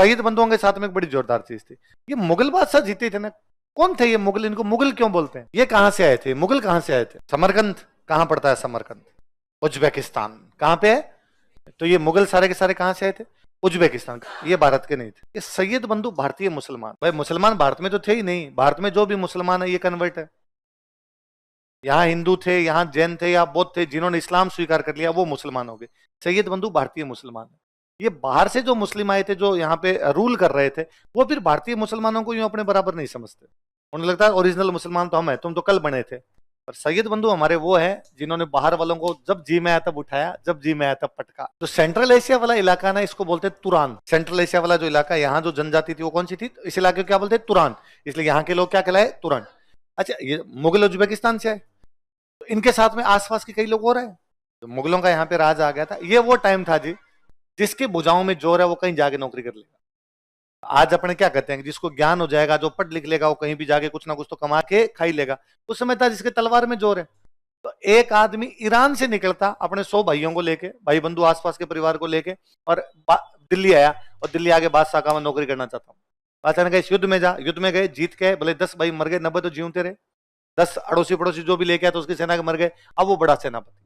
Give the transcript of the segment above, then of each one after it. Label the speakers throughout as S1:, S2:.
S1: सईद बंधुओं के साथ में एक बड़ी जोरदार चीज थी, ये मुगल बादशाह जीते थे ना, कौन थे ये मुगल, इनको मुगल क्यों बोलते हैं, ये कहां से आए थे, मुगल कहां से आए थे? समरकंद कहां पड़ता है? समरकंद उज्बेकिस्तान कहां पे है? तो ये मुगल सारे के सारे कहां से आए थे? उज्बेकिस्तान। ये भारत के नहीं थे, ये सैयद बंधु भारतीय मुसलमान। भाई मुसलमान भारत में तो थे ही नहीं, भारत में जो भी मुसलमान है ये कन्वर्ट है। यहाँ हिंदू थे, यहाँ जैन थे या बौद्ध थे, जिन्होंने इस्लाम स्वीकार कर लिया वो मुसलमान हो गए। सैयद बंधु भारतीय मुसलमान है। ये बाहर से जो मुस्लिम आए थे, जो यहाँ पे रूल कर रहे थे, वो फिर भारतीय मुसलमानों को यूं अपने बराबर नहीं समझते। उन्हें लगता है ओरिजिनल मुसलमान तो हम है, तुम तो कल बने थे। पर सैयद बंधु हमारे वो है जिन्होंने बाहर वालों को जब जी में आया तब उठाया, जब जी में आया तब पटका। तो सेंट्रल एशिया वाला इलाका ना, इसको बोलते हैं तुरान। सेंट्रल एशिया वाला जो इलाका, यहाँ जो जनजाति थी वो कौन सी थी? इस इलाके को क्या बोलते हैं? तुरान। इसलिए यहाँ के लोग क्या कहलाए? तुरान। अच्छा, ये मुगल उज्बेकिस्तान से आए, तो इनके साथ में आसपास के कई लोग हो रहे हैं। तो मुगलों का यहाँ पे राज आ गया था। ये वो टाइम था जी, जिसके भुजाओं में जोर है वो कहीं जाके नौकरी कर लेगा। आज अपने क्या कहते हैं, जिसको ज्ञान हो जाएगा, जो पढ़ लिख लेगा, वो कहीं भी जाके कुछ ना कुछ तो कमा के खा ही लेगा। उस समय था जिसके तलवार में जोर है। तो एक आदमी ईरान से निकलता अपने 100 भाइयों को लेके, भाई बंधु आसपास के परिवार को लेके, और दिल्ली आया, और दिल्ली आके बादशाह का मैं नौकरी करना चाहता हूँ। बादशाह ने कहा इस युद्ध में जा। युद्ध में गए, जीत के, भले 10 भाई मर गए, 90 तो जीवते रहे। 10 अड़ोसी पड़ोसी जो भी लेके आया तो उसकी सेना के मर गए। अब वो बड़ा सेनापति।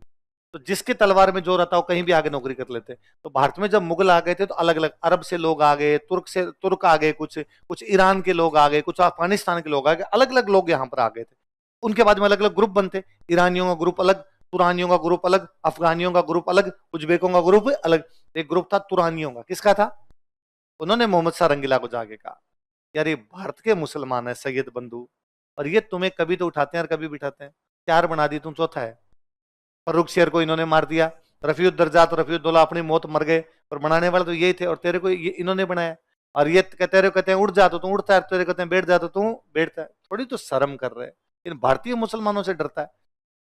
S1: तो जिसके तलवार में जोर आता हो कहीं भी आगे नौकरी कर लेते। तो भारत में जब मुगल आ गए थे तो अलग अलग अरब से लोग आ गए, तुर्क आ गए, कुछ ईरान के लोग आ गए, कुछ अफगानिस्तान के लोग आ गए, अलग अलग लोग यहाँ पर आ गए थे। उनके बाद में अलग अलग ग्रुप बनते, ईरानियों का ग्रुप अलग, तुरानियों का ग्रुप अलग, अफगानियों का ग्रुप अलग, उज्बेकों का ग्रुप अलग। एक ग्रुप था तुरानियों का। किसका था? उन्होंने मोहम्मद शाह रंगीला को जाके कहा यार ये भारत के मुसलमान है सैयद बंधु, और ये तुम्हें कभी तो उठाते हैं और कभी बिठाते हैं। 4 बना दी, तुम चौथा है। फर्रुख शेर को इन्होंने मार दिया, रफीउद्दर्जात और रफीउद्दौला अपनी मौत मर गए, और बनाने वाले तो यही थे, और तेरे को ये इन्होंने बनाया। और ये कहते हैं उठ जा तो तू उड़ता है, तेरे कहते हैं बैठ जा तो तू बैठता है। थोड़ी तो शर्म कर रहे हैं। इन भारतीय मुसलमानों से डरता है।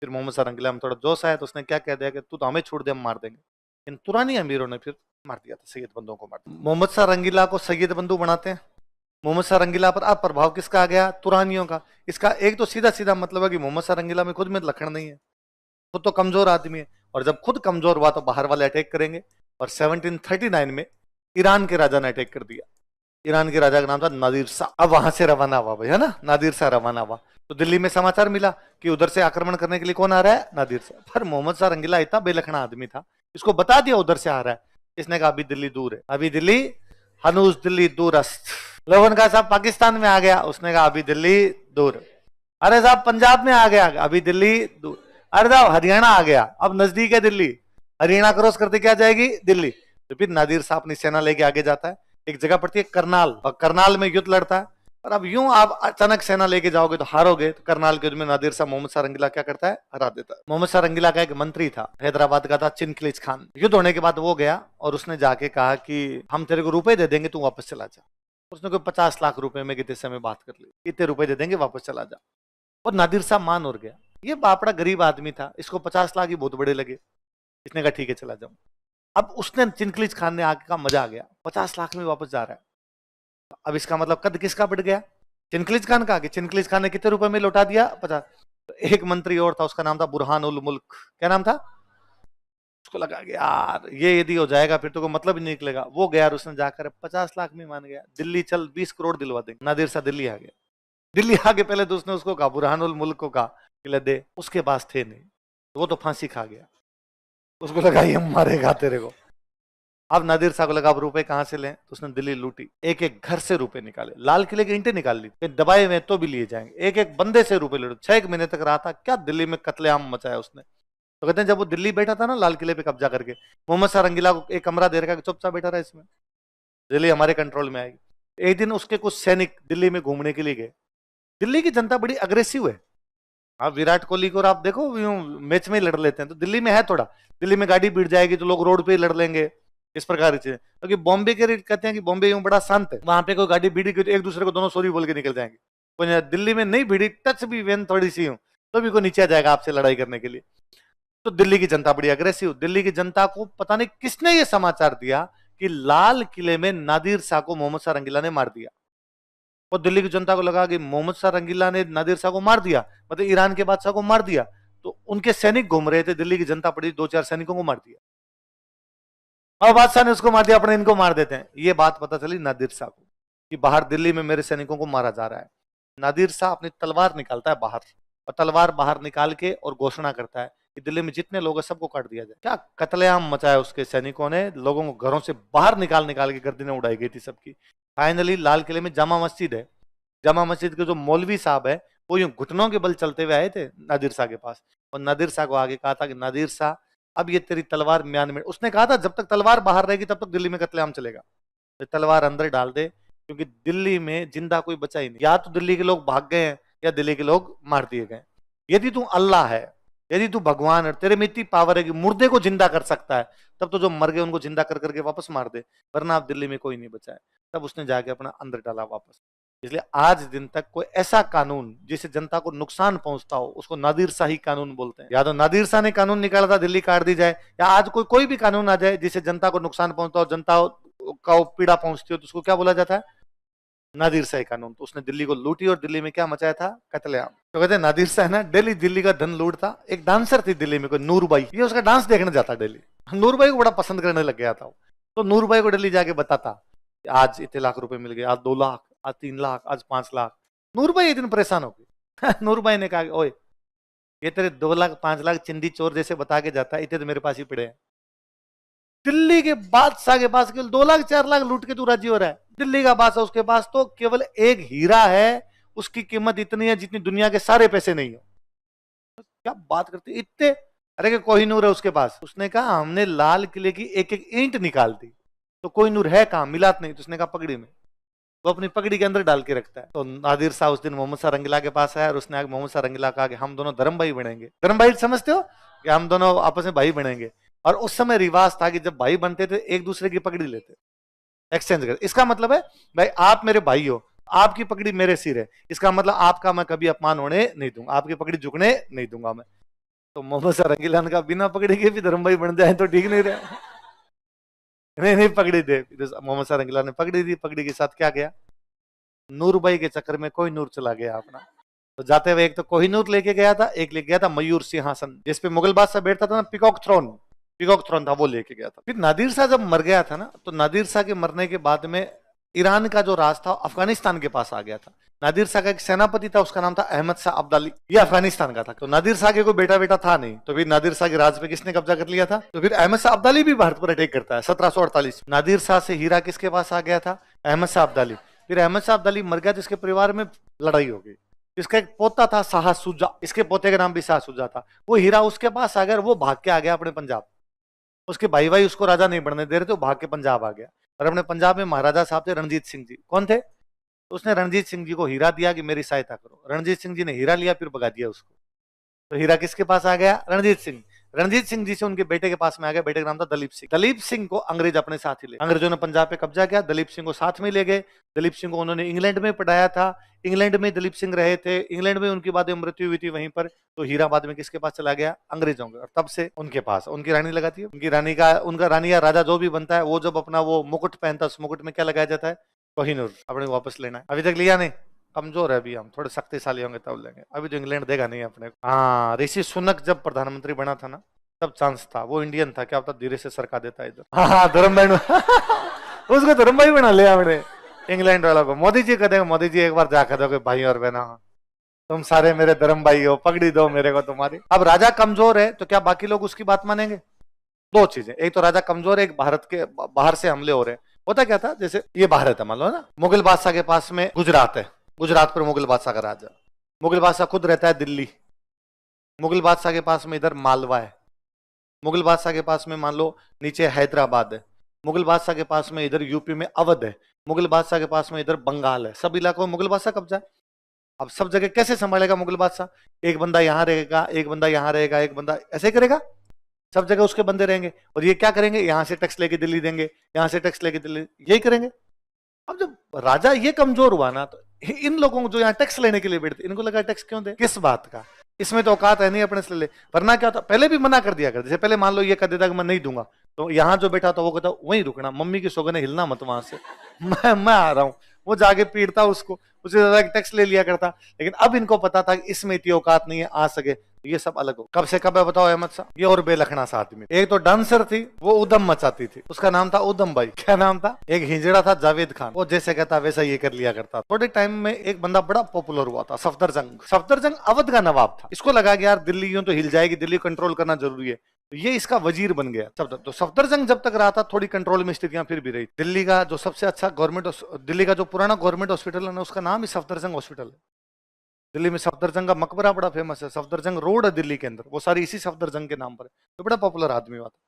S1: फिर मोहम्मद शाह रंगीला में थोड़ा जोश आया तो उसने क्या कह दिया कि तू तो हमें छोड़ दे, हम मार देंगे। इन तुरानी अमीरों ने फिर मार दिया था, सैयद बंधुओं को मार दिया। मोहम्मद शाह रंगीला को सैयद बंधु बनाते हैं। मोहम्मद शाह रंगीला पर अब प्रभाव किसका आ गया? तुरानियों का। इसका एक तो सीधा सीधा मतलब है कि मोहम्मद शाह रंगीला में खुद में लक्षण नहीं है, खुद तो कमजोर आदमी है, और जब खुद कमजोर हुआ तो बाहर वाले अटैक करेंगे। और 1739 में ईरान के राजा ने अटैक कर दिया। ईरान के राजा का नाम था नादिर शाह। अब वहां से रवाना हुआ भाई, है ना, नादिर शाह रवाना हुआ। तो दिल्ली में समाचार मिला कि उधर से आक्रमण करने के लिए कौन आ रहा है? नादिर शाह। पर मोहम्मद शाह रंगीला इतना बेलखना आदमी था, इसको बता दिया उधर से आ रहा है। इसने कहा अभी दिल्ली दूर है, अभी दिल्ली, हनूज दिल्ली दूरस्त। लोगों ने कहा साहब पाकिस्तान में आ गया, उसने कहा अभी दिल्ली दूर। अरे साहब पंजाब में आ गया, अभी दिल्ली दूर। अरे साहब हरियाणा आ गया, अब नजदीक है दिल्ली, हरियाणा क्रॉस करते क्या जाएगी? दिल्ली। तो फिर नादिर शाह अपनी सेना लेके आगे जाता है, एक जगह पड़ती है करनाल, और करनाल में युद्ध लड़ता है। और अब यूं आप अचानक सेना लेके जाओगे तो हारोगे। तो करनाल के युद्ध में नादिर शाह मोहम्मद शाह रंगीला क्या करता है? हरा देता है। मोहम्मद शाह रंगीला का एक मंत्री था, हैदराबाद का था, चिनखलीज खान। युद्ध होने के बाद वो गया और उसने जाके कहा कि हम तेरे को रुपए दे देंगे, तू वापस चला जा। उसने कोई 50 लाख रुपए में कितने समय बात कर ली, इतने रुपए दे देंगे, वापस चला जा। और नादिर शाह मान और गया। ये बापड़ा गरीब आदमी था, इसको 50 लाख ही बहुत बड़े लगे। इसने कहा ठीक है चला जाऊं। अब उसने चिनखलीज खान ने आके कहा मजा आ गया, 50 लाख में वापस जा रहा है। अब इसका मतलब कद किसका बढ़ गया? चिनखलीज खान का। कि चिनखलीज खान ने कितने रुपए में लौटा दिया? 50। तो एक मंत्री और था, उसका नाम था बुरहान उल मुल्क। क्या नाम था? उसको लगा कि यार ये यदि हो जाएगा फिर तो कोई मतलब ही नहीं निकलेगा। वो गया और उसने जाकर 50 लाख में मान गया, दिल्ली चल 20 करोड़ दिलवा देंगे। नादिर शाह दिल्ली आ गया। दिल्ली आगे पहले तो उसने उसको कहा, बुरहान उल मुल्क को कहा कि ले दे, उसके पास थे नहीं, तो वो तो फांसी खा गया। उसको लगा ये मारेगा तेरे को। अब नादिर शाह को लगा अब रुपए कहां से लें, तो उसने दिल्ली लूटी। एक एक घर से रुपए निकाले, लाल किले की ईंटें निकाल ली, दबाए हुए तो भी लिए जाएंगे। एक एक बंदे से रुपए लूटे। 6 महीने तक रहा था। क्या दिल्ली में कत्लेआम मचाया उसने। तो कहते हैं जब वो दिल्ली बैठा था ना लाल किले पे कब्जा करके, मोहम्मद शाह रंगीला को एक कमरा दे रखा कि चुपचाप बैठा रहा, इसमें दिल्ली हमारे कंट्रोल में आएगी। एक दिन उसके कुछ सैनिक दिल्ली में घूमने के लिए गए। दिल्ली की जनता बड़ी अग्रेसिव है। आप विराट कोहली को आप देखो मैच में ही लड़ लेते हैं, तो दिल्ली में है थोड़ा, दिल्ली में गाड़ी भिड़ जाएगी तो लोग रोड पे ही लड़ लेंगे, इस प्रकार की चीजें। क्योंकि बॉम्बे के रेट कहते हैं कि बॉम्बे यूं बड़ा शांत है, वहां पे कोई गाड़ी भिड़ी तो एक दूसरे को दोनों सॉरी बोल के निकल जाएंगे। कोई दिल्ली में नहीं भिड़ी, टच भी वेन थोड़ी सी हूं तो भी कोई नीचे आ जाएगा आपसे लड़ाई करने के लिए। तो दिल्ली की जनता बड़ी अग्रेसिव। दिल्ली की जनता को पता नहीं किसने ये समाचार दिया कि लाल किले में नादिर शाह को मोहम्मद शाह रंगीला ने मार दिया। और दिल्ली की जनता को लगा कि मोहम्मद शाह रंगीला ने नादिर शाह को मार दिया, मतलब ईरान के बादशाह को मार दिया। तो उनके सैनिक घूम रहे थे, दिल्ली की जनता पड़ी 2-4 सैनिकों को मार दिया। और बादशाह ने उसको मार दिया, अपने इनको मार देते हैं। ये बात पता चली नादिर शाह को कि बाहर दिल्ली में मेरे सैनिकों को मारा जा रहा है। नादिर शाह अपनी तलवार निकालता है बाहर, और तलवार बाहर निकाल के और घोषणा करता है कि दिल्ली में जितने लोग हैं सबको काट दिया जाए। क्या कत्लेआम मचाया उसके सैनिकों ने, लोगों को घरों से बाहर निकाल निकाल के गर्दनें उड़ाई गई थी सबकी। फाइनली लाल किले में जामा मस्जिद है, जामा मस्जिद के जो मौलवी साहब है वो यूं घुटनों के बल चलते हुए आए थे नादिर शाह के पास, और नादिर शाह को आगे कहा था कि नादिर शाह अब ये तेरी तलवार म्यान में, उसने कहा था जब तक तलवार बाहर रहेगी तब तक दिल्ली में कत्लेआम चलेगा, तो तलवार अंदर डाल दे, क्योंकि दिल्ली में जिंदा कोई बचा ही नहीं। या तो दिल्ली के लोग भाग गए हैं या दिल्ली के लोग मार दिए गए। यदि तू अल्लाह है, यदि तू भगवान है, तेरे में इतनी पावर है कि मुर्दे को जिंदा कर सकता है, तब तो जो मर गए उनको जिंदा कर करके वापस मार दे, वरना आप दिल्ली में कोई नहीं बचा है। तब उसने जाके अपना अंदर डाला वापस। इसलिए आज दिन तक कोई ऐसा कानून जिससे जनता को नुकसान पहुंचता हो उसको नादिर शाही कानून बोलते हैं। या तो नादिर शाह ने कानून निकाला था दिल्ली काट दी जाए, या आज कोई भी कानून आ जाए जिससे जनता को नुकसान पहुंचता हो, जनता को पीड़ा पहुंचती हो, तो उसको क्या बोला जाता है? नादिर शाही कानून। तो उसने दिल्ली को लूटी और दिल्ली में क्या मचाया था? कत्लेआम। तो कहते हैं नादिर शाह ना डेली दिल्ली का धन लूटता। एक डांसर थी दिल्ली में कोई नूरबाई, ये उसका डांस देखने जाता डेली। नूरबाई को बड़ा पसंद करने लग गया था। तो नूरबाई को डेली जाके बताता आज इतने लाख रुपए मिल गए, आज 2 लाख, आज 3 लाख, आज 5 लाख। नूरबाई एक दिन परेशान हो गई। नूरबाई ने कहा ओए ये तेरे 2 लाख 5 लाख चिंदी चोर जैसे बता के जाता है, इतने तो मेरे पास ही पड़े हैं। दिल्ली के बादशाह के पास केवल 2 लाख 4 लाख लूट के तू राजी हो रहा है। दिल्ली का बादशाह, उसके पास तो केवल एक हीरा है, उसकी कीमत इतनी है जितनी दुनिया के सारे पैसे नहीं हो। तो क्या बात करते इतने, अरे कि कोहिनूर है उसके पास। उसने कहा हमने लाल किले की एक एक ईंट निकाल दी, तो कोहिनूर है कहां? मिला नहीं। तो उसने कहा पगड़ी में, वो अपनी पगड़ी के अंदर डाल के रखता है। तो नादिर शाह उस दिन मोहम्मद शाह रंगीला के पास आया और उसने आगे मोहम्मद शाह रंगीला कहा कि हम दोनों धर्म भाई बनेंगे। धर्म भाई समझते हो कि हम दोनों आपस में भाई बनेंगे। और उस समय रिवाज था कि जब भाई बनते थे एक दूसरे की पगड़ी लेते, एक्सचेंज कर। इसका मतलब है भाई आप मेरे भाई हो, आपकी पगड़ी मेरे सिर है, इसका मतलब आपका मैं कभी अपमान होने नहीं दूंगा, आपकी पगड़ी झुकने नहीं दूंगा मैं। तो मोहम्मद शाह रंगीला ने कहा बिना पगड़ी के भी धर्म भाई बन जाए तो ठीक नहीं रहे। नहीं नहीं पगड़ी दे। मोहम्मद शाह रंगीला ने पगड़ी दी। पगड़ी के साथ क्या गया? नूरबाई के चक्कर में कोहिनूर चला गया अपना। तो जाते हुए एक तो कोहिनूर लेके गया था, एक लेके गया था मयूर सिंहासन, जिसपे मुगल बादशाह बैठता था ना, पीकॉक थ्रोन था, वो लेके गया था। फिर नादिर शाह जब मर गया था ना, तो नादिर शाह के मरने के बाद में ईरान का जो राज था अफगानिस्तान के पास आ गया था। नादिर शाह का एक सेनापति था, उसका नाम था अहमद शाह अब्दाली, ये अफगानिस्तान का था। तो नादिर शाह के कोई बेटा बेटा था नहीं, तो फिर नादिर शाह के राज पे किसने कब्जा कर लिया था? तो फिर अहमद शाह अब्दाली भी भारत पर अटैक करता है 1748। नादिर शाह से हीरा किसके पास आ गया था? अहमद शाह अब्दाली। फिर अहमद शाह अब्दाली मर गया तो इसके परिवार में लड़ाई हो गई। इसका एक पोता था शाह सुजा, इसके पोते का नाम भी शाह सुजा था। वो हीरा उसके पास आ गया, वो भाग के आ गया अपने पंजाब। उसके भाई उसको राजा नहीं बनने दे रहे थे, वो भाग के पंजाब आ गया। और अपने पंजाब में महाराजा साहब थे रणजीत सिंह जी। कौन थे? तो उसने रणजीत सिंह जी को हीरा दिया कि मेरी सहायता करो। रणजीत सिंह जी ने हीरा लिया, फिर भगा दिया उसको। तो हीरा किसके पास आ गया? रणजीत सिंह। रणजीत सिंह जी से उनके बेटे के पास में आ गया, बेटे का नाम था दलीप सिंह। दलीप सिंह को अंग्रेज अपने साथ ही ले, अंग्रेजों ने पंजाब पे कब्जा किया, दलीप सिंह को साथ में ले गए। दलीप सिंह को उन्होंने इंग्लैंड में पढ़ाया था, इंग्लैंड में दलीप सिंह रहे थे, इंग्लैंड में उनकी बाद में मृत्यु हुई थी वहीं पर। तो हीरा बाद में किसके पास चला गया? अंग्रेजों के। और तब से उनके पास उनकी रानी लगाती है। उनकी रानी का, उनका रानी या राजा जो भी बनता है, वो जब अपना वो मुकुट पहनता है, उस मुकुट में क्या लगाया जाता है? कोहिनूर। अपने को वापस लेना है। अभी तक लिया नहीं, कमजोर है अभी, हम थोड़े शक्तिशाली होंगे तब लेंगे। अभी तो इंग्लैंड देगा नहीं अपने को। हाँ, ऋषि सुनक जब प्रधानमंत्री बना था ना, तब चांस था। वो इंडियन था, क्या पता धीरे से सरका देता इधर। हाँ धर्म भाई उसको धर्म भाई बना लिया हमने इंग्लैंड वालों को। मोदी जी कह मोदी जी एक बार जाकर दो भाई और बहना तुम सारे मेरे धर्म भाई हो, पगड़ी दो मेरे को तुम्हारी। अब राजा कमजोर है तो क्या बाकी लोग उसकी बात मानेंगे? दो चीजें, एक तो राजा कमजोर है, एक भारत के बाहर से हमले हो रहे हैं। होता क्या था, जैसे ये भारत है मान लो ना, मुगल बादशाह के पास में गुजरात है, गुजरात पर मुगल बादशाह का राजा। मुगल बादशाह खुद रहता है दिल्ली। मुगल बादशाह के पास में इधर मालवा है। मुगल बादशाह के पास में मान लो नीचे हैदराबाद है। मुगल बादशाह के पास में इधर यूपी में अवध है। मुगल बादशाह के पास में इधर बंगाल है। सब इलाकों में मुगल बादशाह कब्जा है। अब सब जगह कैसे संभालेगा मुगल बादशाह? एक बंदा यहाँ रहेगा, एक बंदा यहाँ रहेगा, एक बंदा ऐसे करेगा, सब जगह उसके बंदे रहेंगे। और ये क्या करेंगे? यहाँ से टैक्स लेके दिल्ली देंगे, यहाँ से टैक्स लेके दिल्ली, यही करेंगे। अब जब राजा ये कमजोर हुआ ना, तो इन लोगों को जो यहाँ टैक्स लेने के लिए बैठते, इनको लगा टैक्स क्यों दे, किस बात का, इसमें तो औकात है नहीं अपने से ले। वरना क्या होता, पहले भी मना कर दिया कर। जैसे पहले मान लो ये कर देता कि मैं नहीं दूंगा, तो यहाँ जो बैठा था वो कहता वहीं रुकना, मम्मी की सोगने हिलना मत वहां से, मैं आ रहा हूँ। वो जाके पीटता उसको, उससे ज्यादा टैक्स ले लिया करता। लेकिन अब इनको पता था कि इसमें इतनी औकात नहीं है आ सके, तो ये सब अलग हो। कब से कब है बताओ अहमद साहब? ये और बेलखना सा आदमी। एक तो डांसर थी, वो उदम मचाती थी, उसका नाम था उदम भाई। क्या नाम था? एक हिजड़ा था जावेद खान, वो जैसे कहता वैसा ये कर लिया करता। थोड़े टाइम में एक बंदा बड़ा पॉपुलर हुआ था, सफदरजंग। सफदरजंग अवध का नवाब था। इसको लगा कि यार दिल्ली यूं तो हिल जाएगी, दिल्ली कंट्रोल करना जरूरी है, तो ये इसका वजीर बन गया। तो सफदरजंग जब तक रहा था थोड़ी कंट्रोल में स्थितियां फिर भी रही। दिल्ली का जो सबसे अच्छा गवर्नमेंट, दिल्ली का जो पुराना गवर्नमेंट हॉस्पिटल है ना, उसका नाम ही सफदरजंग हॉस्पिटल है। दिल्ली में सफदरजंग का मकबरा बड़ा फेमस है, सफदरजंग रोड है दिल्ली के अंदर, वो सारी इसी सफदरजंग के नाम पर है। तो बड़ा पॉपुलर आदमी हुआ था।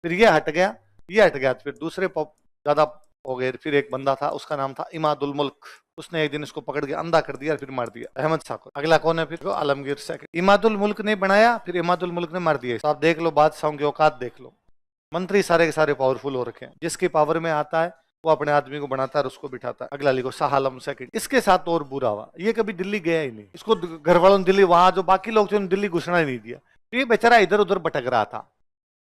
S1: फिर ये हट गया, ये हट गया, फिर दूसरे ज्यादा हो गए। फिर एक बंदा था, उसका नाम था इमादुल मुल्क। उसने एक दिन इसको पकड़ के अंधा कर दिया, फिर मार दिया अहमद शाह को। अगला कौन है फिर? आलमगीर सेकंड। इमादुल मुल्क ने बनाया, फिर इमादुल मुल्क ने मार दिया। तो आप देख लो बादशाहों की औकात देख लो। मंत्री सारे के सारे पावरफुल हो रखे हैं, जिसकी पावर में आता है वो अपने आदमी को बनाता है और उसको बिठाता है। अगला लिखो शाह आलम सेकंड। इसके साथ और बुरा हुआ, ये कभी दिल्ली गया ही नहीं। इसको घर वालों ने दिल्ली, वहां जो बाकी लोग थे उन्होंने दिल्ली घुसना ही नहीं दिया। तो ये बेचारा इधर उधर भटक रहा था।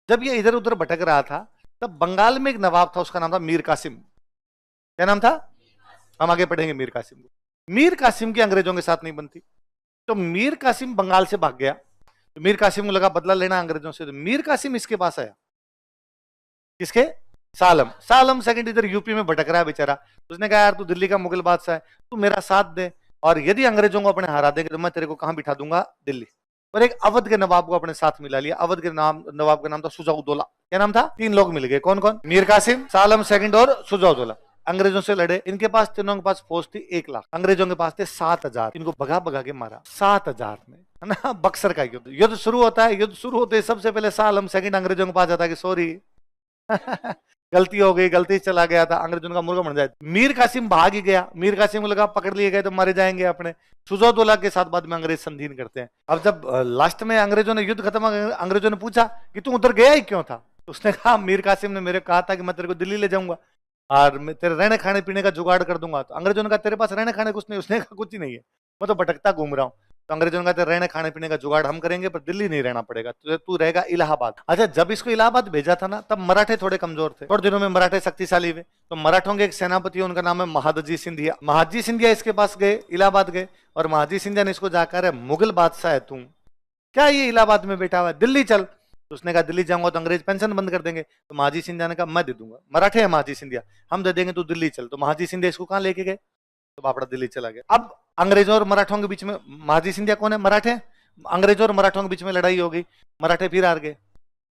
S1: जब ये इधर उधर भटक रहा था तब बंगाल में एक नवाब था, उसका नाम था मीर कासिम। क्या नाम था? हम आगे पढ़ेंगे मीर कासिम को। मीर कासिम की अंग्रेजों के साथ नहीं बनती, तो मीर कासिम बंगाल से भाग गया। तो मीर कासिम को लगा बदला लेना अंग्रेजों से, तो मीर कासिम इसके पास आया। किसके? सालम। सालम सेकंड इधर यूपी में भटक रहा है बेचारा। उसने कहा यार तू दिल्ली का मुगल बादशाह है, तू मेरा साथ दे, और यदि अंग्रेजों को अपने हरा देंगे तो मैं तेरे को कहां बिठा दूंगा? दिल्ली। पर एक अवध के नवाब को अपने साथ मिला लिया। अवध के नवाब का नाम था सुजाउद्दौला। क्या नाम था? तीन लोग मिल गए। कौन कौन? मीर कासिम, सालम सेकंड और सुजाउद्दौला। अंग्रेजों से लड़े। इनके पास, तीनों के पास फौज थी 1 लाख, अंग्रेजों के पास थे 7,000। इनको भगा भगा के मारा 7,000 में, है ना। बक्सर का युद्ध। युद्ध शुरू होता है, युद्ध शुरू होते सबसे पहले सालम सेकंड अंग्रेजों के पास जाता है कि सॉरी गलती हो गई, गलती से चला गया था, अंग्रेजों का मुर्गा बन जाए। मीर कासिम भाग ही गया। मीर कासिम को लगा पकड़ लिए गए तो मारे जाएंगे अपने। सुजाउद्दौला के साथ बाद में अंग्रेज संधीन करते हैं। अब जब लास्ट में अंग्रेजों ने युद्ध खत्म, अंग्रेजों ने पूछा कि तू उधर गया ही क्यों था? तो उसने कहा मीर कासिम ने मेरे कहा था कि मैं तेरे को दिल्ली ले जाऊंगा और मैं तेरे रहने खाने पीने का जुगाड़ कर दूंगा। तो अंग्रेजों ने कहा तेरे पास रहने खाने कुछ नहीं। उसने कहा कुछ ही नहीं है, मैं तो भटकता घूम रहा हूँ। तो अंग्रेजों ने कहा रहने खाने पीने का जुगाड़ हम करेंगे, पर दिल्ली नहीं रहना पड़ेगा, तो तू रहेगा इलाहाबाद। अच्छा, जब इसको इलाहाबाद भेजा था ना, तब मराठे थोड़े कमजोर थे। थोड़े दिनों में मराठे शक्तिशाली हुए। तो मराठों के एक सेनापति है, उनका नाम है महादजी सिंधिया। महादजी सिंधिया इसके पास गए, इलाहाबाद गए, और महादजी सिंधिया ने इसको जाकर, मुगल बादशाह है तू, क्या ये इलाहाबाद में बैठा हुआ है, दिल्ली चल। तो उसने कहा दिल्ली जाऊंगा तो अंग्रेज पेंशन बंद कर देंगे। तो महाजी सिंधिया ने कहा मैं दे दूंगा, मराठे है महाजी सिंधिया, हम दे देंगे, तू दिल्ली चल। तो महाजी सिंधिया इसको कहां लेके गए? तो बापड़ा दिल्ली चला गया। अब अंग्रेजों और मराठों के बीच में, महाजी सिंधिया कौन है? मराठे। अंग्रेजों और मराठों के बीच में लड़ाई हो गई, मराठे फिर हार गए,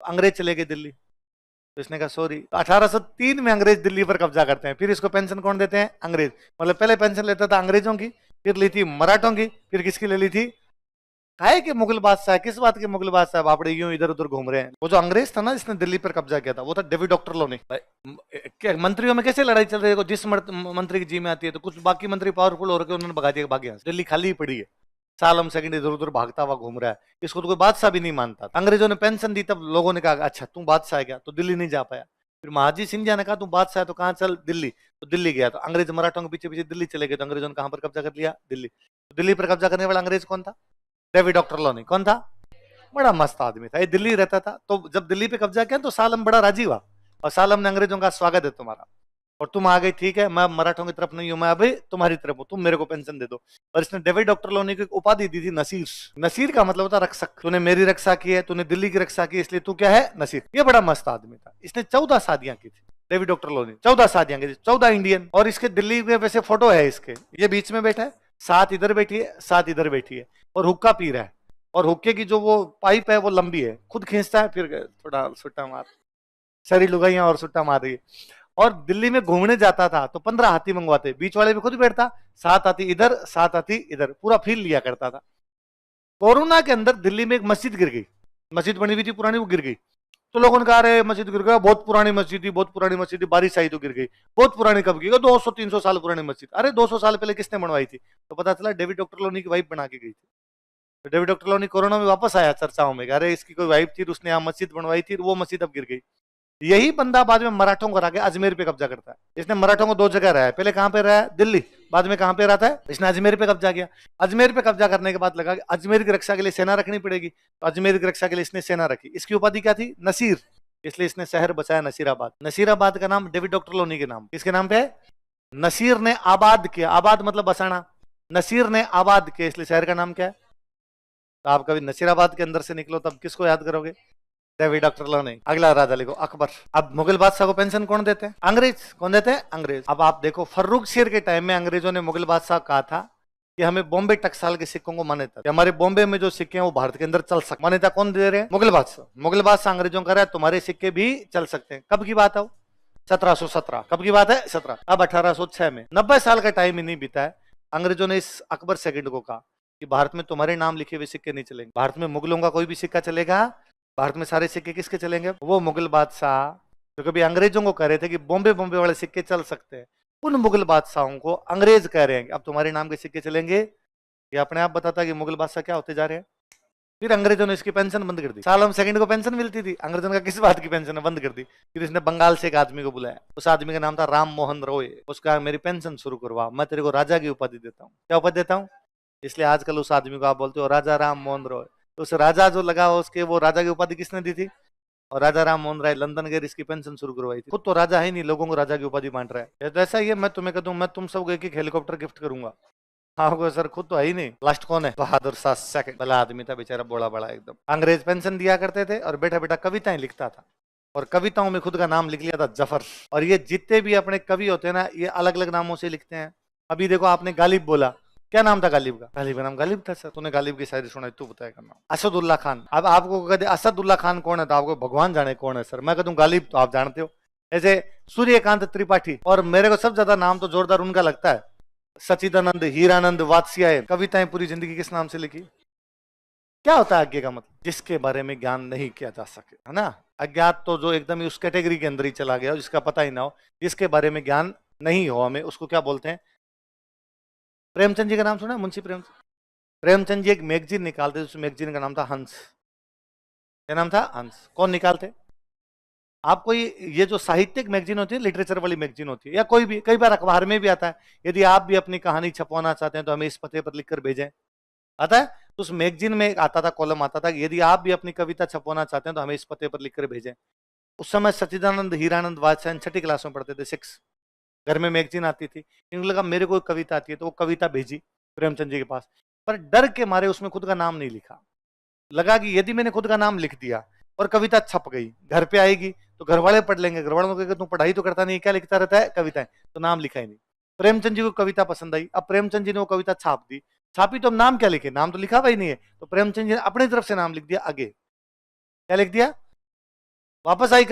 S1: अंग्रेज चले गए दिल्ली। तो इसने कहा सॉरी। 1803 में अंग्रेज दिल्ली पर कब्जा करते हैं। फिर इसको पेंशन कौन देते हैं? अंग्रेज। मतलब पहले पेंशन लेता था अंग्रेजों की, फिर ली थी मराठों की, फिर किसकी ले ली थी? काहे के मुगल बादशाह? किस बात के मुगल बादशाह? बापड़े यूं इधर उधर घूम रहे हैं। वो जो अंग्रेज था ना जिसने दिल्ली पर कब्जा किया था, वो था डेविड डॉक्टर लोनी। मंत्रियों में कैसे लड़ाई चल रही है? जिस मंत्री की जी में आती है तो कुछ बाकी मंत्री पावरफुल हो रखे, उन्होंने भगा दिया, भाग गया, दिल्ली खाली ही पड़ी है। सालम सेकंड इधर उधर भागता हुआ घूम रहा है, इसको तो कोई बादशाह भी नहीं मानता। अंग्रेजों ने पेंशन दी, तब लोगों ने कहा अच्छा तू बादशाह है क्या? तो दिल्ली नहीं जा पाया। फिर महाजी सिंधिया ने कहा तू बादशाह है तो कहाँ? चल दिल्ली। तो दिल्ली गया। तो अंग्रेज मराठों के पीछे पीछे दिल्ली चले गए। तो अंग्रेजों ने कहां पर कब्जा कर लिया? दिल्ली। तो दिल्ली पर कब्जा करने वाला अंग्रेज कौन था? David doctor Loni. कौन था? बड़ा मस्त आदमी था, ये दिल्ली रहता था। तो जब दिल्ली पे कब्जा किया तो सालम बड़ा राजी हुआ, और सालम ने अंग्रेजों का स्वागत है तुम्हारा, और तुम आ गई, ठीक है, मैं मराठों की तरफ नहीं हूं, मैं अभी तुम्हारी तरफ हूं, तुम मेरे को पेंशन दे दो। और इसने डेविड डॉक्टर लोनी को उपाधि दी थी नसीर। नसीर का मतलब होता रक्षक। तूने मेरी रक्षा की है, तूने दिल्ली की रक्षा की, इसलिए तू क्या है? नसीर। ये बड़ा मस्त आदमी था। इसने 14 शादियां की थी, डेविड डॉक्टर लोनी 14 शादियां की थी, 14 इंडियन। और इसके दिल्ली में वैसे फोटो है इसके, ये बीच में बैठा है, 7 इधर बैठी है, 7 इधर बैठी है, और हुक्का पी रहा है, और हुक्के की जो वो पाइप है वो लंबी है, खुद खींचता है, फिर थोड़ा सुट्टा मार, सारी लुगाइयां और सुट्टा मार रही है। और दिल्ली में घूमने जाता था तो 15 हाथी मंगवाते, बीच वाले भी खुद बैठता, 7 हाथी इधर 7 हाथी इधर, पूरा फील लिया करता था। कोरोना के अंदर दिल्ली में एक मस्जिद गिर गई, मस्जिद बनी हुई थी पुरानी, वो गिर गई। तो लोगों ने कहा अरे मस्जिद गिर गया, बहुत पुरानी मस्जिद थी, बहुत पुरानी मस्जिद थी, बारिश आई तो गिर गई। बहुत पुरानी कब की? 200-300 साल पुरानी मस्जिद। अरे 200 साल पहले किसने बनवाई थी? तो पता चला डेविड डॉक्टर लोनी की वाइफ बना के गई थी। तो डेविड डॉक्टर लोनी कोरोना में वापस आया चर्चाओं में, अरे इसकी कोई वाइफ थी, उसने यहाँ मस्जिद बनवाई थी, वो मस्जिद अब गिर गई। यही बंदा बाद में मराठों को हरा के अजमेर पे कब्जा करता है। इसने मराठों को 2 जगह रहा है, पहले कहां पे रहा है? दिल्ली, बाद में कहां पे रहता है? इसने अजमेर पे कब्जा किया। अजमेर पे कब्जा करने के बाद लगा कि अजमेर की रक्षा के लिए सेना रखनी पड़ेगी, तो अजमेर की रक्षा के लिए इसने सेना रखी। इसकी उपाधि क्या थी? नसीर। इसलिए इसने शहर बचाया नसीराबाद। नसीराबाद का नाम डेविड डॉक्टर लोनी के नाम, किसके नाम पे है? नसीर ने आबाद किया, आबाद मतलब बसाना, नसीर ने आबाद किया, इसलिए शहर का नाम क्या है? तो आप कभी नसीराबाद के अंदर से निकलो तब किसको याद करोगे? डेविड डॉक्टर लो नहीं। अगला राजा लिखो, अकबर। अब मुगल बादशाह को पेंशन कौन देते हैं? अंग्रेज। कौन देते हैं? अंग्रेज। अब आप देखो फर्रुख शेर के टाइम में अंग्रेजों ने मुगल बादशाह कहा था कि हमें बॉम्बे टकसाल के सिक्कों को मान्यता, हमारे बॉम्बे में जो सिक्के हैं वो भारत के अंदर चल सकते। मान्यता कौन दे रहे हैं? मुगल बादशाह। मुगल बादशाह अंग्रेजों का रहा है तुम्हारे सिक्के भी चल सकते हैं। कब की बात है? 1717। कब की बात है? 17। अब 1806 में, 90 साल का टाइम ही नहीं बीता है, अंग्रेजों ने इस अकबर सेकंड को कहा कि भारत में तुम्हारे नाम लिखे हुए सिक्के नहीं चलेंगे। भारत में मुगलों का कोई भी सिक्का चलेगा, भारत में सारे सिक्के किसके चलेंगे? वो मुगल बादशाह जो कभी अंग्रेजों को कह रहे थे कि बॉम्बे बॉम्बे वाले सिक्के चल सकते हैं, उन मुगल बादशाहों को अंग्रेज कह रहे हैं अब तुम्हारे नाम के सिक्के चलेंगे। ये अपने आप बताता है कि मुगल बादशाह क्या होते जा रहे हैं। फिर अंग्रेजों ने इसकी पेंशन बंद कर दी। सालम सेकंड को पेंशन मिलती थी, अंग्रेजों का किस बात की पेंशन बंद कर दी? फिर इसने बंगाल से एक आदमी को बुलाया, उस आदमी का नाम था राम मोहन रॉय। उसका मेरी पेंशन शुरू करवा, मैं तेरे को राजा की उपाधि देता हूँ। क्या उपाधि देता हूँ? इसलिए आजकल उस आदमी को आप बोलते हो राजा राम मोहन रॉय। तो उस राजा जो लगा उसके, वो राजा की उपाधि किसने दी थी? और राजा राम मोहन राय लंदन गए, इसकी पेंशन शुरू करवाई थी। खुद तो राजा है नहीं, लोगों को राजा की उपाधि बांट रहा है। तो ऐसा ही है, मैं तुम्हें कहता हूँ मैं तुम सबको एक एक हेलीकॉप्टर गिफ्ट करूंगा। हाँ सर, खुद तो है ही नहीं। लास्ट कौन है? बहादुर शाह सेकंड। भला आदमी था बेचारा, बोला बड़ा एकदम। अंग्रेज पेंशन दिया करते थे और बैठा बैठा कविताएं लिखता था, और कविताओं में खुद का नाम लिख लिया था जफर। और ये जितने भी अपने कवि होते हैं ना, ये अलग अलग नामों से लिखते हैं। अभी देखो आपने गालिब बोला, क्या नाम था गालिब का? गालिब का नाम गालिब था सर। तूने गालिब की शायरी सुनाई, तू बताएगा नाम। असदुल्ला खान। अब आपको कहते असदुल्ला खान कौन है तो आपको भगवान जाने कौन है सर। मैं कहता हूँ गालिब तो आप जानते हो। ऐसे सूर्यकांत त्रिपाठी। और मेरे को सबसे ज्यादा नाम तो जोरदार उनका लगता है, सचिदानंद हीरानंद वात्स्यायन। कविताएं पूरी जिंदगी किस नाम से लिखी? क्या होता है आज्ञा का मतलब? जिसके बारे में ज्ञान नहीं किया जा सके, है ना। अज्ञात तो जो एकदम ही उस कैटेगरी के अंदर ही चला गया, जिसका पता ही ना हो, जिसके बारे में ज्ञान नहीं हो हमें, उसको क्या बोलते हैं? प्रेमचंद जी का नाम सुना? मुंशी प्रेमचंद। प्रेमचंद जी एक मैगजीन निकालते थे, उस मैगजीन का नाम था हंस। क्या नाम था? हंस। कौन निकालते? आपको ये जो साहित्यिक मैगजीन होती है, लिटरेचर वाली मैगजीन होती है, या कोई भी, कई बार अखबार में भी आता है, यदि आप भी अपनी कहानी छपवाना चाहते हैं तो हमें इस पते पर लिखकर भेजें। आता है। तो उस मैगजीन में आता था, कॉलम आता था कि यदि आप भी अपनी कविता छपवाना चाहते हैं तो हमें इस पते पर लिखकर भेजें। उस समय सच्चिदानंद हीरानंद वात्स्यायन छठी क्लास में पढ़ते थे, 6। घर में मैगजीन आती थी, इनको लगा मेरे को कविता आती है, तो वो कविता भेजी प्रेमचंद जी के पास। पर डर के मारे उसमें खुद का नाम नहीं लिखा। लगा कि यदि मैंने खुद का नाम लिख दिया और कविता छप गई, घर पे आएगी तो घर वाले पढ़ लेंगे, घर वालों को कहेंगे तुम पढ़ाई तो करता नहीं, क्या लिखता रहता है? कविताएं। तो नाम लिखा ही नहीं। प्रेमचंद जी को कविता पसंद आई, अब प्रेमचंद जी ने वो कविता छाप दी। छापी तो अब नाम क्या लिखे? नाम तो लिखा हुआ ही नहीं है। तो प्रेमचंद जी ने अपनी तरफ से नाम लिख दिया आगे। क्या लिख दिया? वापस आई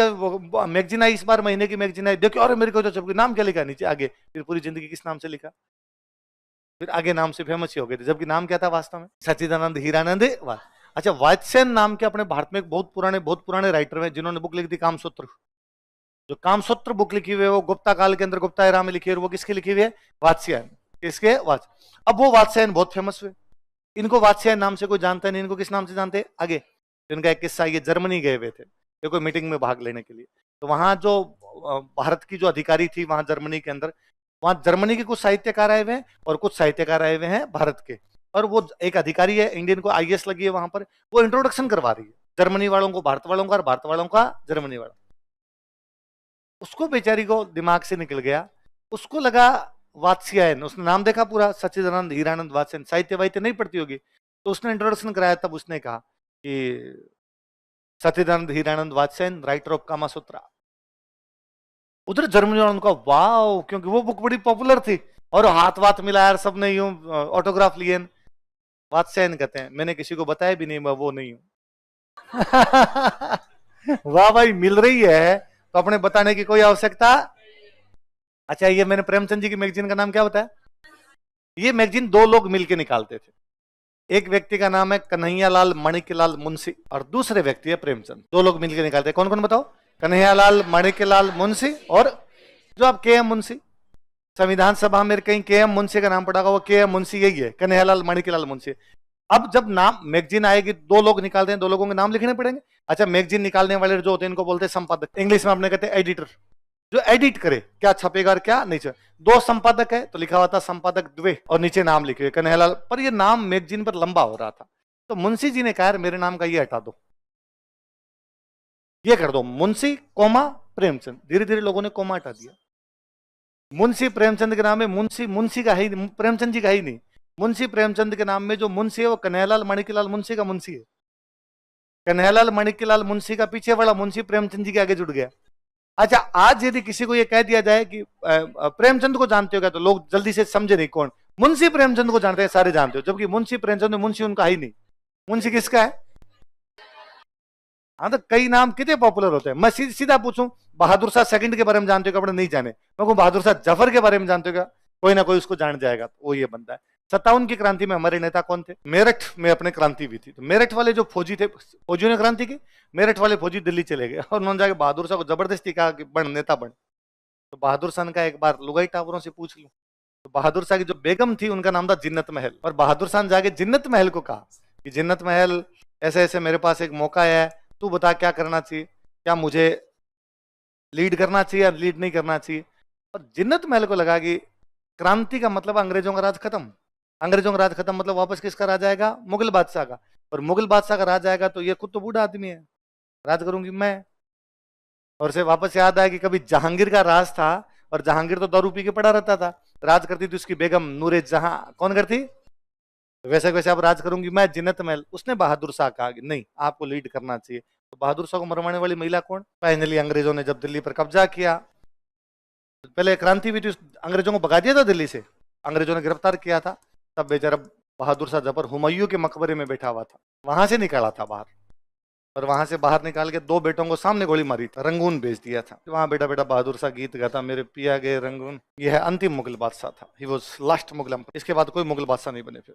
S1: मैगजीन आई, इस बार महीने की मैगजीन आई, देखो और मेरी कविता छप गई, नाम क्या लिखा नीचे आगे? फिर पूरी जिंदगी किस नाम से लिखा? फिर आगे नाम से फेमस ही हो गए थे, जबकि नाम क्या था वास्तव में? सच्चिदानंद हीरानंद वाह। अच्छा, वात्स्यायन नाम के अपने भारत में एक बहुत पुराने राइटर हैं जिन्होंने बुक लिखी थी कामसूत्र। जो कामसूत्र बुक लिखी हुई है वो गुप्ता काल के अंदर गुप्ता एरा में लिखी है, वो किसकी लिखी हुई है? वात्स्यायन। किसके? अब वो वात्स्यायन बहुत फेमस हुए। इनको वात्स्यायन नाम से कोई जानता नहीं, इनको किस नाम से जानते हैं? आगे। इनका एक किस्सा, ये जर्मनी गए हुए थे ये कोई मीटिंग में भाग लेने के लिए। तो वहां जो भारत की जो अधिकारी थी वहां जर्मनी के अंदर, वहां जर्मनी के कुछ साहित्यकार आए हुए हैं और कुछ साहित्यकार आए हुए हैं भारत के। और वो एक अधिकारी है, इंडियन को आईएएस लगी है वहां पर, वो इंट्रोडक्शन करवा रही है जर्मनी वालों को भारत वालों का, और भारत वालों का जर्मनी वालों। उसको बेचारी को दिमाग से निकल गया, उसको लगा वात्स्यायन, उसने नाम देखा पूरा सच्चिदानंद हीरानंद वात्स्यायन, साहित्य वाहित्य नहीं पढ़ती होगी, तो उसने इंट्रोडक्शन कराया। तब उसने कहा कि सच्चिदानंद हीरानंद वात्स्यायन, राइटर ऑफ कामासूत्रा। उधर जर्मनी वालों का वाव, क्योंकि वो बुक बड़ी पॉपुलर थी और हाथ वाथ मिलाया, सबने यूं ऑटोग्राफ लिए। वात्स्यायन कहते हैं मैंने किसी को बताया भी नहीं, मैं वो नहीं हूं। वाह भाई, मिल रही है तो अपने बताने की कोई आवश्यकता। अच्छा, ये मैंने प्रेमचंद जी की मैगजीन का नाम क्या बताया? ये मैगजीन 2 लोग मिलकर निकालते थे। एक व्यक्ति का नाम है कन्हैयालाल माणिक्यलाल मुंशी और दूसरे व्यक्ति है प्रेमचंद। 2 लोग मिलकर निकालते हैं। कौन कौन बताओ? कन्हैयालाल माणिक्यलाल मुंशी और जो आप के एम मुंशी, संविधान सभा में कहीं के एम मुंशी का नाम पड़ा होगा, वो के एम मुंशी यही है, कन्हैयालाल माणिक्यलाल मुंशी। अब जब नाम मैगजीन आएगी, 2 लोग निकालते हैं, 2 लोगों के नाम लिखने पड़ेंगे। अच्छा, मैगजीन निकालने वाले जो होते हैं इनको बोलते हैं संपादक, इंग्लिश में अपने कहते हैं एडिटर। जो एडिट करे क्या छपेगा और क्या नहीं छपे। 2 संपादक है तो लिखा हुआ था संपादक द्वे और नीचे नाम लिखे हुए कन्हैयालाल, पर ये नाम मैगजीन पर लंबा हो रहा था, तो मुंशी जी ने कहा मेरे नाम का ये हटा दो, ये कर दो मुंशी कोमा प्रेमचंद। धीरे धीरे लोगों ने कोमा हटा दिया। मुंशी प्रेमचंद के नाम में मुंशी, मुंशी का है ही नहीं, प्रेमचंद जी का ही नहीं। मुंशी प्रेमचंद के नाम में जो मुंशी है वो कन्हैयालाल माणिक्यलाल मुंशी का मुंशी है। कन्हैयालाल माणिक्यलाल मुंशी का पीछे वाला मुंशी प्रेमचंद जी के आगे जुड़ गया। अच्छा, आज यदि किसी को यह कह दिया जाए कि प्रेमचंद को जानते हो क्या, तो लोग जल्दी से समझे नहीं कौन। मुंशी प्रेमचंद को जानते हैं, सारे जानते हो, जबकि मुंशी प्रेमचंद मुंशी उनका ही नहीं। मुंशी किसका है? हाँ, तो कई नाम कितने पॉपुलर होते हैं। मैं सीधा पूछूं, बहादुर शाह सेकंड के बारे में जानते हो क्या? अपने नहीं जाने। मैं कहूं बहादुर शाह जफर के बारे में जानते हो क्या? कोई ना कोई उसको जान जाएगा। तो वो ये बंदा है। 57 की क्रांति में हमारे नेता कौन थे? मेरठ में अपने क्रांति हुई थी, तो मेरठ वाले जो फौजी थे, फौजियों ने क्रांति की, मेरठ वाले फौजी दिल्ली चले गए और उन्होंने जाके बहादुर शाह को जबरदस्ती कहा कि बन नेता बन। तो बहादुर शाह ने कहा एक बार लुगाई टावरों से पूछ लूं। तो बहादुर शाह की जो बेगम थी उनका नाम था जिन्नत महल, और बहादुर शाह ने जाके जिन्नत महल को कहा कि जिन्नत महल, ऐसे ऐसे मेरे पास एक मौका है, तू बता क्या करना चाहिए, क्या मुझे लीड करना चाहिए या लीड नहीं करना चाहिए। और जिन्नत महल को लगा कि क्रांति का मतलब अंग्रेजों का राज खत्म, अंग्रेजों का राज खत्म मतलब वापस किसका राज आएगा? मुगल बादशाह का। और मुगल बादशाह का राज आएगा तो ये खुद तो बूढ़ा आदमी है, राज करूंगी मैं। और से वापस याद आया कि कभी जहांगीर का राज था, और जहांगीर तो दारू पी के पड़ा रहता था, राज करती थी उसकी बेगम नूरे जहां। कौन करती? वैसे वैसे अब राज करूंगी मैं, जिन्नत महल। उसने बहादुर शाह कहा कि नहीं, आपको लीड करना चाहिए। तो बहादुर शाह को मरवाने वाली महिला कौन? फाइनली अंग्रेजों ने जब दिल्ली पर कब्जा किया, पहले क्रांति हुई थी, अंग्रेजों को भगा दिया था दिल्ली से, अंग्रेजों ने गिरफ्तार किया था, तब बेचारा बहादुर शाह जफर हुमायूं के मकबरे में बैठा हुआ था, वहां से निकाला था बाहर। और वहां से बाहर निकाल के 2 बेटों को सामने गोली मारी था, रंगून भेज दिया था। वहां बेटा बेटा बहादुर शाह गीत गाता, मेरे पिया गए रंगून। यह है अंतिम मुगल बादशाह था, ही वॉज लास्ट मुगल। इसके बाद कोई मुगल बादशाह नहीं बने फिर।